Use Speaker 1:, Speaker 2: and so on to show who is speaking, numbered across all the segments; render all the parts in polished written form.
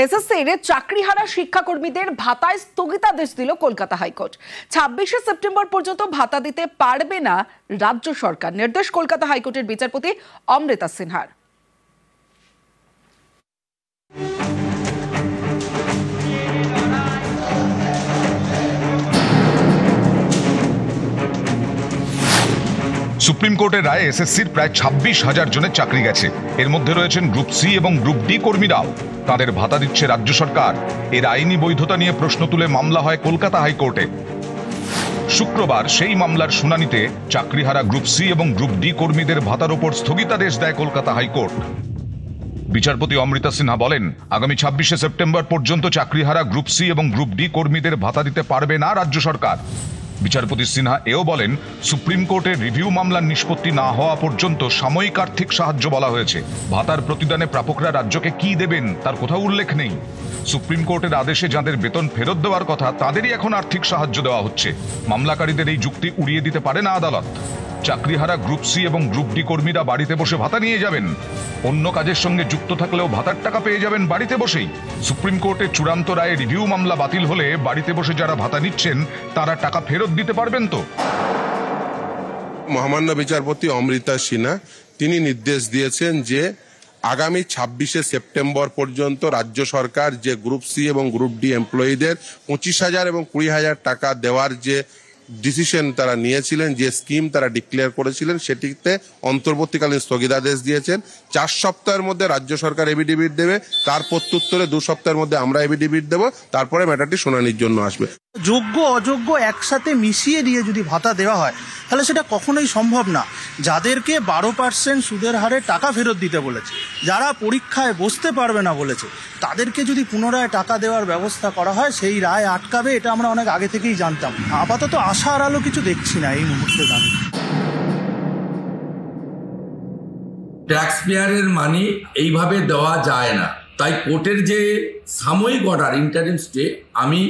Speaker 1: এসএসসির চাকরিহারা শিক্ষাকর্মীদের ভাতায় স্থগিতাদেশ দিল কলকাতা হাইকোর্ট। 26শে সেপ্টেম্বর পর্যন্ত ভাতা দিতে পারবে না রাজ্য সরকার, নির্দেশ কলকাতা হাইকোর্টের বিচারপতি অমৃতা সিনহার।
Speaker 2: সুপ্রিম কোর্টের রায়ে এসএসসির প্রায় 26,000 জনের চাকরি গেছে। এর মধ্যে রয়েছেন গ্রুপ সি এবং গ্রুপ ডি কর্মীরাও। তাদের ভাতা দিচ্ছে রাজ্য সরকার। এর আইনি বৈধতা নিয়ে প্রশ্ন তুলে মামলা হয় কলকাতা হাইকোর্টে। শুক্রবার সেই মামলার শুনানিতে চাকরিহারা গ্রুপ সি এবং গ্রুপ ডি কর্মীদের ভাতার ওপর স্থগিতাদেশ দেয় কলকাতা হাইকোর্ট। বিচারপতি অমৃতা সিনহা বলেন, আগামী 26শে সেপ্টেম্বর পর্যন্ত চাকরিহারা গ্রুপ সি এবং গ্রুপ ডি কর্মীদের ভাতা দিতে পারবে না রাজ্য সরকার। বিচারপতি সিনহা এও বলেন, সুপ্রিম কোর্টের রিভিউ মামলার নিষ্পত্তি না হওয়া পর্যন্ত সাময়িক আর্থিক সাহায্য বলা হয়েছে। ভাতার প্রতিদানে প্রাপকরা রাজ্যকে কি দেবেন তার কোথাও উল্লেখ নেই। সুপ্রিম কোর্টের আদেশে যাদের বেতন ফেরত দেওয়ার কথা তাদেরই এখন আর্থিক সাহায্য দেওয়া হচ্ছে। মামলাকারীদের এই যুক্তি উড়িয়ে দিতে পারে না আদালত। চাকরিহারা গ্রুপ সি এবং গ্রুপ ডি কর্মীরা বাড়িতে বসে ভাতা নিয়ে যাবেন। অন্য কাজের সঙ্গে যুক্ত থাকলেও ভাতার টাকা পেয়ে যাবেন বাড়িতে বসেই। সুপ্রিম কোর্টের চূড়ান্ত রায়ে রিভিউ মামলা বাতিল হলে বাড়িতে বসে যারা ভাতা নিচ্ছেন তারা টাকা ফেরত দিতে পারবেন তো?
Speaker 3: মহামান্য বিচারপতি অমৃতা সিনহা তিনি নির্দেশ দিয়েছেন যে আগামী 26শে সেপ্টেম্বর পর্যন্ত রাজ্য সরকার যে গ্রুপ সি এবং গ্রুপ ডি এমপ্লয়ীদের 25,000 এবং 20,000 টাকা দেওয়ার যে ডিসিশন তারা নিয়েছিলেন, যে স্কিম তারা ডিক্লেয়ার করেছিলেন, সেটিতে অন্তর্বর্তীকালীন স্থগিতাদেশ দিয়েছেন। 4 সপ্তাহের মধ্যে রাজ্য সরকার এফিডেভিট দেবে, তার প্রত্যুত্তরে 2 সপ্তাহের মধ্যে আমরা এফিডেভিট দেব, তারপরে ম্যাটারটি শুনানির জন্য আসবে।
Speaker 4: যোগ্য অযোগ্য একসাথে মিশিয়ে দিয়ে যদি ভাতা দেওয়া হয় তাহলে সেটা কখনোই সম্ভব না। যাদেরকে 12% সুদের হারে টাকা ফেরত দিতে বলেছে, যারা পরীক্ষায় বসতে পারবে না বলেছে, তাদেরকে যদি পুনরায় টাকা দেওয়ার ব্যবস্থা করা হয় সেই রায় আটকাবে, এটা আমরা অনেক আগে থেকেই জানতাম। আপাতত আশার আলো কিছু দেখছি না এই মুহূর্তে দাঁড়িয়ে।
Speaker 5: ট্যাক্স পেয়ারের মানি এইভাবে দেওয়া যায় না, তাই কোর্টের যে সাময়িক অর্ডার ইন্টারিম স্টে, আমি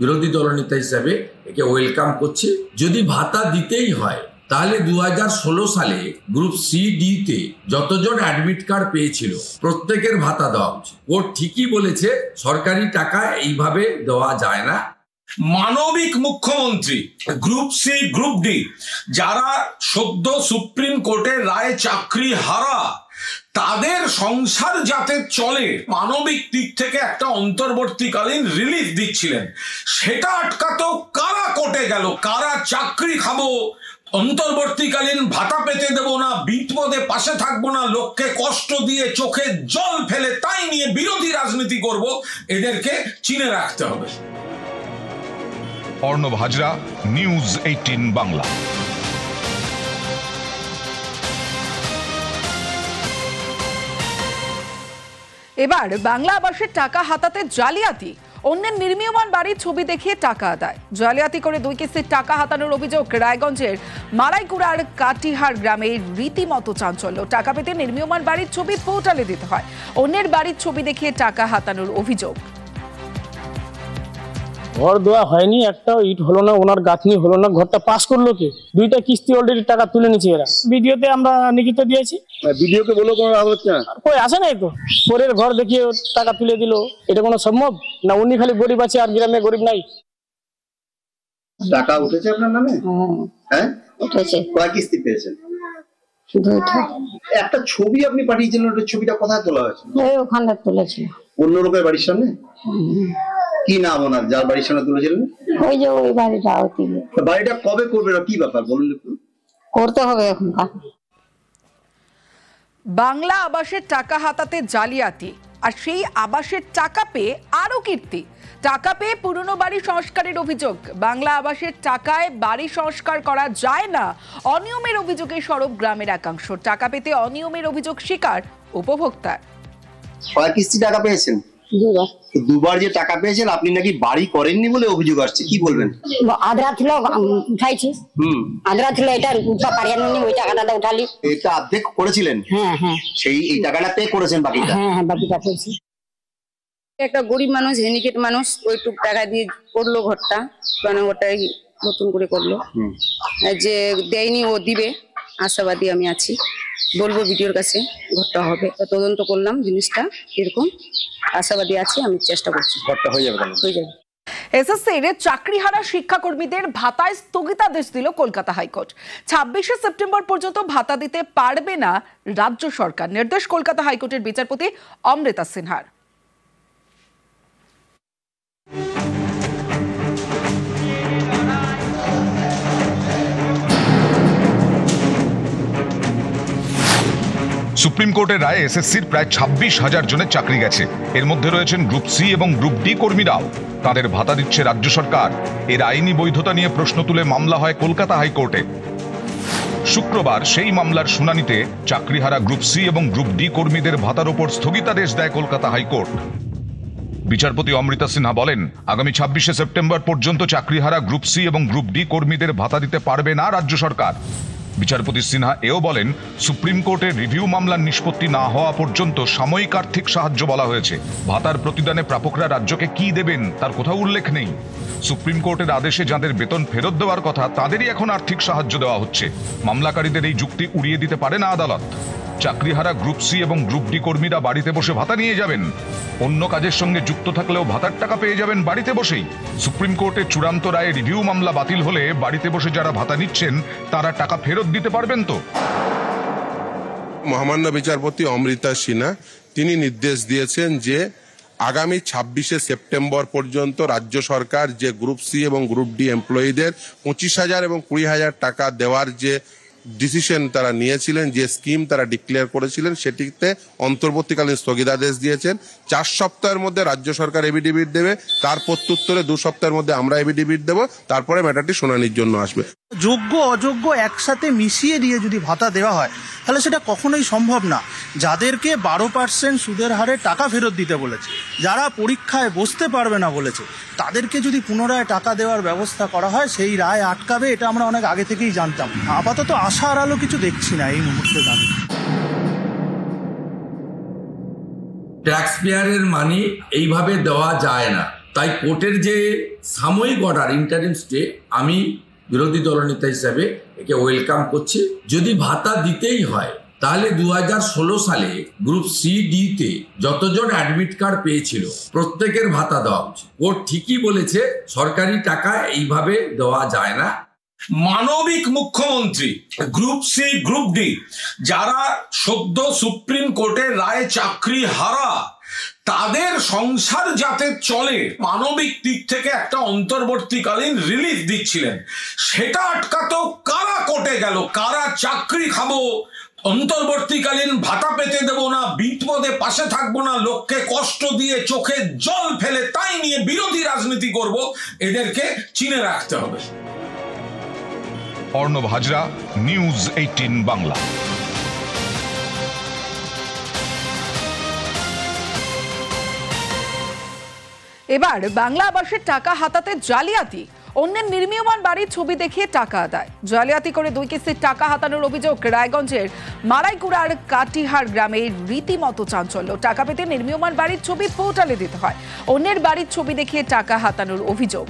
Speaker 5: বিরোধী দলনেতা হিসাবে একে ওয়েলকাম করছি। যদি ভাতা দিতেই হয় তাহলে 2016 সালে গ্রুপ সি ডিতে যতজন অ্যাডমিট কার্ড পেয়েছিল প্রত্যেকের ভাতা দেওয়া উচিত। কোর্ট ঠিকই বলেছে সরকারি টাকা এইভাবে দেওয়া যায় না।
Speaker 6: মানবিক মুখ্যমন্ত্রী গ্রুপ সি গ্রুপ ডি যারা সদ্য সুপ্রিম কোর্টের রায়ে চাকরি হারা, তাদের সংসার যাতে চলে মানবিক দিক থেকে একটা অন্তর্বর্তীকালীন রিলিফ দিচ্ছিলেন, সেটা আটকাতো কারা কোর্টে গেল? কারা চাকরি খাবো, অন্তর্বর্তীকালীন ভাতা পেতে দেবো না, বিপদে পাশে থাকবো না, লোককে কষ্ট দিয়ে চোখে জল ফেলে তাই নিয়ে বিরোধী রাজনীতি করব, এদেরকে চিনে রাখতে হবে।
Speaker 2: অর্ণব হাজরা, নিউজ 18 বাংলা।
Speaker 1: এবার বাংলা আবাসের টাকা হাতাতে জালিয়াতি, অন্যের নির্মীয়মান বাড়ির ছবি দেখিয়ে টাকা আদায়। জালিয়াতি করে 2 কিস্তির টাকা হাতানোর অভিযোগ রায়গঞ্জের মারাইকুড়ার কাটিহার গ্রামে রীতিমতো চাঞ্চল্য। টাকা পেতে নির্মীয়মান বাড়ির ছবি পোর্টালে দিতে হয়, অন্যের বাড়ির ছবি দেখিয়ে টাকা হাতানোর অভিযোগ।
Speaker 7: ঘর দেওয়া হয়নি, একটা ইট হলো না, ওনার গাঁথনি হলো না, ঘরটা পাস করলো কে? 2টা কিস্তি অলরেডি টাকা তুলে নিচ্ছে এরা। ভিডিওতে আমরা লিখিত দিয়েছি,
Speaker 8: ভিডিওকে বলো কোনো লাভ হচ্ছে না,
Speaker 7: কই আসে নাই তো। পরের ঘর দেখিয়ে টাকা তুলে দিল, এটা কোনো সম্ভব না? উনি খালি গরিব আছে আর গ্রামে গরিব নাই।
Speaker 8: টাকা উঠেছে আপনার নামে? হ্যাঁ
Speaker 9: উঠেছে।
Speaker 8: কয় কিস্তি পেয়েছেন? একটা ছবি আপনি পাঠিয়েছিলেন, ওই ছবিটা কোথায় তোলা হয়েছে?
Speaker 9: ওখানে তুলেছিল,
Speaker 8: অন্য লোকের বাড়ির সামনে। কি নাম ওনার যার বাড়ির সামনে তুলেছিলেন?
Speaker 9: ওই যে ওই বাড়িটা।
Speaker 8: বাড়িটা কবে করবে না, কি ব্যাপার বলুন একটু।
Speaker 9: করতে হবে এখন।
Speaker 1: বাংলা আবাসের টাকা হাতাতে জালিয়াতি, আর সেই আবাসের টাকা পেয়ে আরো কীর্তি। টাকা পেয়ে পুরনো বাড়ি সংস্কারের অভিযোগ। বাংলা আবাসের টাকায় বাড়ি সংস্কার করা যায় না, অনিয়মের অভিযোগে সরব গ্রামের একাংশ। টাকা পেতে অনিয়মের অভিযোগ স্বীকার উপভোক্তার।
Speaker 8: কয় কিস্তি টাকা পেয়েছেন? 2বার যে টাকা পেয়েছেন, আপনি নাকি বাড়ি করেননি বলে অভিযোগ আসছে, কি বলবেন?
Speaker 9: আদ্রা ছিল উঠাইছি, আদ্রা ছিল, এটা উঠা পারিনি, ওই টাকাটা উঠালি।
Speaker 8: এটা অর্ধেক করেছিলেন?
Speaker 9: হ্যাঁ হ্যাঁ,
Speaker 8: সেই এই টাকাটা পে করেছেন বাকিটা?
Speaker 9: হ্যাঁ হ্যাঁ, বাকিটা পেয়েছি।
Speaker 10: একটা গরিব মানুষ, হ্যান্ডিক্যাপ মানুষ, ওইটুক টাকা দিয়ে করলো ঘরটা, পুরানো ঘরটাই নতুন করে করলো। যে দেয়নি ও দিবে, আশাবাদী আমি আছি। বলবো ভিডিওর কাছে ঘরটা হবে, তো তদন্ত করলাম জিনিসটা এরকম, আশাবাদী আছি, আমি চেষ্টা করছি
Speaker 8: ঘরটা হয়ে যাবে।
Speaker 10: হয়ে যাবে।
Speaker 1: এসএসসির চাকরিহারা শিক্ষাকর্মীদের ভাতায় স্থগিতাদেশ দিল কলকাতা হাইকোর্ট। 26শে সেপ্টেম্বর পর্যন্ত ভাতা দিতে পারবে না রাজ্য সরকার, নির্দেশ কলকাতা হাইকোর্টের বিচারপতি অমৃতা সিনহার।
Speaker 2: সুপ্রিম কোর্টের রায়ে এসএসসির প্রায় 26,000 জনের চাকরি গেছে। এর মধ্যে রয়েছেন গ্রুপ সি এবং গ্রুপ ডি কর্মীরাও। তাদের ভাতা দিচ্ছে রাজ্য সরকার। এর আইনি বৈধতা নিয়ে প্রশ্ন তুলে মামলা হয় কলকাতা হাইকোর্টে। শুক্রবার সেই মামলার শুনানিতে চাকরিহারা গ্রুপ সি এবং গ্রুপ ডি কর্মীদের ভাতার ওপর স্থগিতাদেশ দেয় কলকাতা হাইকোর্ট। বিচারপতি অমৃতা সিনহা বলেন, আগামী 26শে সেপ্টেম্বর পর্যন্ত চাকরিহারা গ্রুপ সি এবং গ্রুপ ডি কর্মীদের ভাতা দিতে পারবে না রাজ্য সরকার। বিচারপতি সিনহা এও বলেন, সুপ্রিম কোর্টের রিভিউ মামলার নিষ্পত্তি না হওয়া পর্যন্ত সাময়িক আর্থিক সাহায্য বলা হয়েছে। ভাতার প্রতিদানে প্রাপকরা রাজ্যকে কি দেবেন তার কোথাও উল্লেখ নেই। সুপ্রিম কোর্টের আদেশে যাদের বেতন ফেরত দেওয়ার কথা তাদেরই এখন আর্থিক সাহায্য দেওয়া হচ্ছে। মামলাকারীদের এই যুক্তি উড়িয়ে দিতে পারে না আদালত। চাকরিহারা গ্রুপ সি এবং গ্রুপ ডি কর্মীরা বাড়িতে বসে ভাতা নিয়ে যাবেন। অন্য কাজের সঙ্গে যুক্ত থাকলেও ভাতার টাকা পেয়ে যাবেন বাড়িতে বসেই। সুপ্রিম কোর্টের চূড়ান্ত রায়ে রিভিউ মামলা বাতিল হলে বাড়িতে বসে যারা ভাতা নিচ্ছেন তারা টাকা ফেরত দিতে পারবেন তো?
Speaker 3: মহামান্য বিচারপতি অমৃতা সিনহা তিনি নির্দেশ দিয়েছেন যে আগামী 26শে সেপ্টেম্বর পর্যন্ত রাজ্য সরকার যে গ্রুপ সি এবং গ্রুপ ডি এমপ্লয়িদের 25,000 এবং 20,000 টাকা দেওয়ার যে ডিসিশন তারা নিয়েছিলেন, যে স্কিম তারা ডিক্লেয়ার করেছিলেন, সেটিতে অন্তর্বর্তীকালীন স্থগিতাদেশ দিয়েছেন। 4 সপ্তাহের মধ্যে রাজ্য সরকার এফিডেভিট দেবে, তার প্রত্যুত্তরে 2 সপ্তাহের মধ্যে আমরা এফিডেভিট দেবো, তারপরে ম্যাটারটি শুনানির জন্য আসবে।
Speaker 4: যোগ্য অযোগ্য একসাথে মিশিয়ে দিয়ে যদি ভাতা দেওয়া হয় তাহলে সেটা কখনোই সম্ভব না। যাদেরকে 12% সুদের হারে টাকা ফেরত দিতে বলেছে, যারা পরীক্ষায় বসতে পারবে না বলেছে, তাদেরকে যদি পুনরায় টাকা দেওয়ার ব্যবস্থা করা হয় সেই রায় আটকাবে, এটা আমরা অনেক আগে থেকেই জানতাম। আপাতত আশার আলো কিছু দেখছি না এই মুহূর্তে দাঁড়িয়ে।
Speaker 5: ট্যাক্স পেয়ারের মানি এইভাবে দেওয়া যায় না, তাই কোর্টের যে সাময়িক অর্ডার ইন্টারিম স্টে, আমি বিরোধী দলনেতা হিসাবে একে ওয়েলকাম করছি। যদি ভাতা দিতেই হয় তাহলে 2016 সালে গ্রুপ সি ডি তে যতজন অ্যাডমিট কার্ড পেয়েছিল প্রত্যেকের ভাতা দেওয়া উচিত। কোর্ট ঠিকই বলেছে, সরকারি টাকা এইভাবে দেওয়া যায় না।
Speaker 6: মানবিক মুখ্যমন্ত্রী গ্রুপ সি গ্রুপ ডি যারা সদ্য সুপ্রিম কোর্টের রায়ে চাকরি হারা, তাদের সংসার যাতে চলে মানবিক দিক থেকে একটা অন্তর্বর্তীকালীন রিলিফ দিচ্ছিলেন, সেটা আটকাতো কারা কোর্টে গেল, কারা চাকরি খাবো, অন্তর্বর্তীকালীন ভাতা পেতে দেবো না, বিপদে পাশে থাকবো না, লোককে কষ্ট দিয়ে চোখে জল ফেলে তাই নিয়ে বিরোধী রাজনীতি করব, এদেরকে চিনে রাখতে হবে।
Speaker 2: অর্ণব হাজরা, নিউজ 18 বাংলা।
Speaker 1: এবার বাংলা আবাসের টাকা হাতাতে জালিয়াতি, অন্যের নির্মীয়মান বাড়ির ছবি দেখিয়ে টাকা আদায়। জালিয়াতি করে 2 কিস্তির টাকা হাতানোর অভিযোগ রায়গঞ্জের মারাইকুড়ার কাটিহার গ্রামে। রীতিমতো চাঞ্চল্য, টাকা পেতে নির্মীয়মান বাড়ির ছবি পোর্টালে দিতে হয়, অন্যের বাড়ির ছবি দেখিয়ে টাকা হাতানোর অভিযোগ।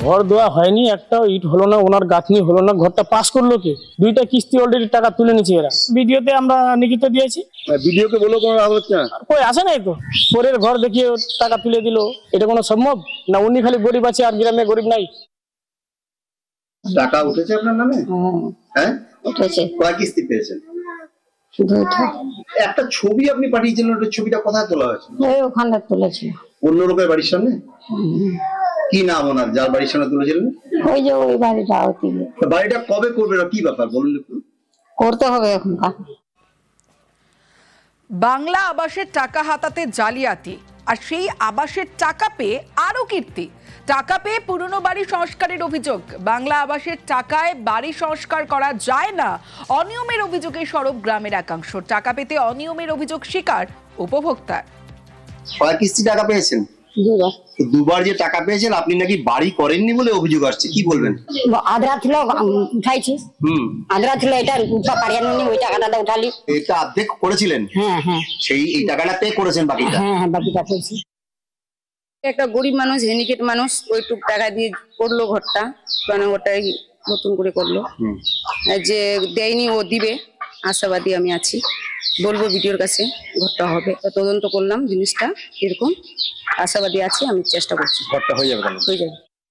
Speaker 7: ঘর দেওয়া হয়নি, একটা ইট হলো না, ওনার গাঁথনি হলো না, ঘরটা পাস করলো কে? 2টা কিস্তি অলরেডি টাকা তুলে নিচ্ছে এরা। ভিডিওতে আমরা লিখিত দিয়েছি,
Speaker 8: ভিডিওকে বলো কোনো লাভ হচ্ছে না,
Speaker 7: কই আসে নাই তো। পরের ঘর দেখিয়ে টাকা তুলে দিল, এটা কোনো সম্ভব না? উনি খালি গরিব আছে আর গ্রামে গরিব নাই।
Speaker 8: টাকা উঠেছে আপনার নামে? হ্যাঁ
Speaker 9: উঠেছে।
Speaker 8: কয় কিস্তি পেয়েছেন? একটা ছবি আপনি পাঠিয়েছিলেন, ওই ছবিটা কোথায় তোলা হয়েছে?
Speaker 9: ওখানে তুলেছিল,
Speaker 8: অন্য লোকের বাড়ির সামনে। কি নাম ওনার যার বাড়ির সামনে তুলেছিলেন?
Speaker 9: ওই যে ওই বাড়িটা।
Speaker 8: বাড়িটা কবে করবে না, কি ব্যাপার বলুন একটু।
Speaker 9: করতে হবে এখন।
Speaker 1: বাংলা আবাসের টাকা হাতাতে জালিয়াতি, আর সেই আবাসের টাকা পেয়ে আরো কীর্তি। টাকা পেয়ে পুরনো বাড়ি সংস্কারের অভিযোগ। বাংলা আবাসের টাকায় বাড়ি সংস্কার করা যায় না, অনিয়মের অভিযোগে সরব গ্রামের একাংশ। টাকা পেতে অনিয়মের অভিযোগ স্বীকার উপভোক্তার।
Speaker 8: কয় কিস্তি টাকা পেয়েছেন? দুবার যে টাকা পেয়েছেন, আপনি নাকি বাড়ি করেননি বলে অভিযোগ আসছে, কি বলবেন?
Speaker 9: আদ্রা ছিল উঠাইছি, আদ্রা ছিল, এটা উঠা পারিয়ানি, ওই টাকাটা উঠালি।
Speaker 8: এটা অর্ধেক করেছিলেন?
Speaker 9: হ্যাঁ হ্যাঁ,
Speaker 8: সেই এই টাকাটা পে করেছেন বাকিটা?
Speaker 9: হ্যাঁ হ্যাঁ, বাকিটা পেয়েছি।
Speaker 10: একটা গরিব মানুষ, হ্যান্ডিক্যাপ মানুষ, ওইটুক টাকা দিয়ে করলো ঘরটা, মানে ওটাই নতুন করে করলো। যে দেয়নি ও দিবে, আশাবাদী আমি আছি। বলবো ভিডিওর কাছে ঘরটা হবে, তো তদন্ত করলাম জিনিসটা এরকম, আশাবাদী আছি, আমি চেষ্টা করছি
Speaker 8: ঘরটা হয়ে যাবে।
Speaker 10: হয়ে যাবে।